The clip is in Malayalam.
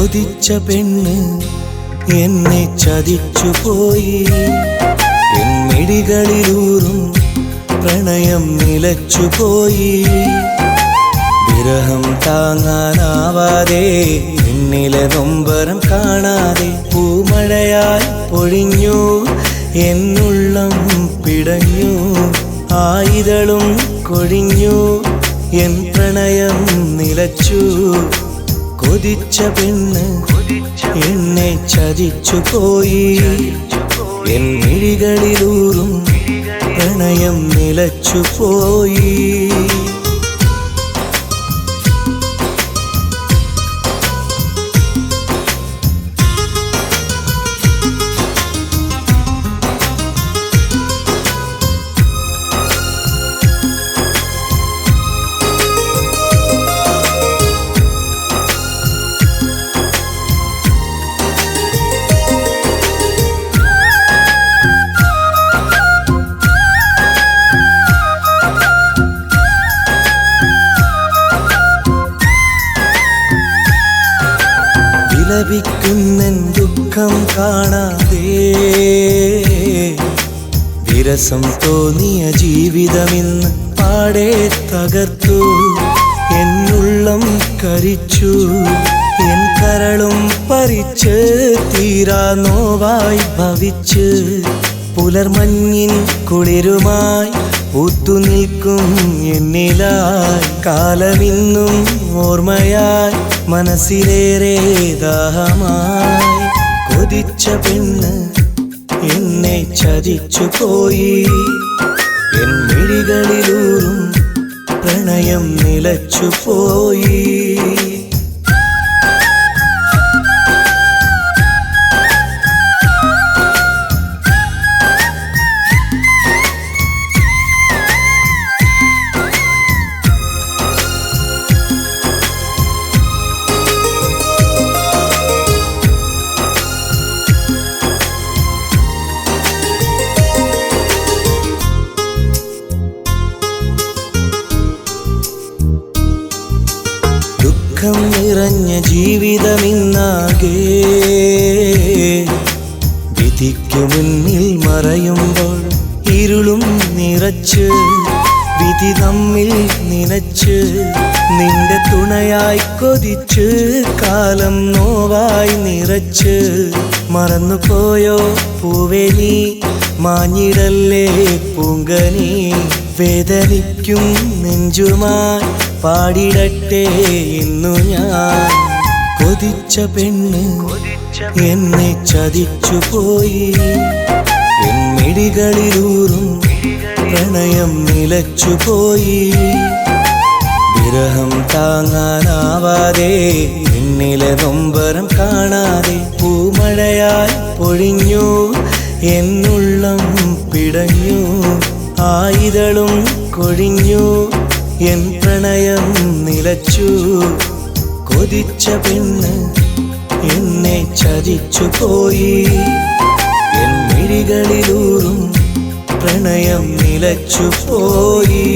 കൊതിച്ച പെണ്ണ് എന്നെ ചതിച്ചുപോയി. എൻ മിഴികളിലൂറും പ്രണയം നിലച്ചുപോയി. വിരഹം താങ്ങാനാവാതെ എന്നിലെ നൊമ്പരം കാണാതെ പൂമഴയായി പൊഴിഞ്ഞു എന്നുള്ളം പിടഞ്ഞു. ആയിതളും കൊഴിഞ്ഞു എൻ പ്രണയം നിലച്ചു. കൊതിച്ച പെണ്ണ് എന്നെ ചതിച്ചുപോയി. എൻ മിഴികളിലൂറും പ്രണയം നിലച്ചുപോയി. വിലപിക്കുന്നൻ ദുഃഖം കാണാതെ വിരസം തോന്നിയ ജീവിതമിന്ന് പാടെ തകർത്തു. എന്നുള്ളം കരിച്ചു എൻ കരളും പരിച്ച് തീരാ നോവായി ഭവിച്ച്. പുലർമഞ്ഞിൻ കുളിരുമായി പൂത്തുനിൽക്കും എന്നിലായി കാലമിന്നും ഓർമ്മയായി മനസ്സിലേറെ ദാഹമായി. കൊതിച്ച പെണ്ണ് എന്നെ ചതിച്ചുപോയി. എൻ മിഴികളിലൂറും പ്രണയം നിലച്ചുപോയി. ദുഃഖം നിറഞ്ഞ ജീവിതമിന്നാകെ വിധിക്കു മുന്നിൽ മറയുമ്പോൾ ഇരുളും നിറച്ച് വിധി തമ്മിൽ നിനച്ച് നിന്റെ തുണയായി കൊതിച്ച് കാലം നോവായി നിറച്ച്. മറന്നുപോയോ പൂവേ നീ മാഞ്ഞിടല്ലേ പൂങ്കനി. വേദനിക്കും നെഞ്ചുമായി പാടിടട്ടെ ഇന്നു ഞാൻ. കൊതിച്ച പെണ്ണ് എന്നെ ചതിച്ചുപോയി. എൻ മിഴികളിലൂറും പ്രണയം നിലച്ചുപോയി. വിരഹം താങ്ങാനാവാതെ എന്നിലെ നൊമ്പരം കാണാതെ പൂമഴയായി പൊഴിഞ്ഞു എന്നുള്ളം പിടഞ്ഞു. ആയിതളും കൊഴിഞ്ഞു എൻ പ്രണയം നിലച്ചു. കൊതിച്ച പെണ്ണ് എന്നെ ചതിച്ചുപോയി. എൻ മിഴികളിലൂറും പ്രണയം നിലച്ചുപോയി.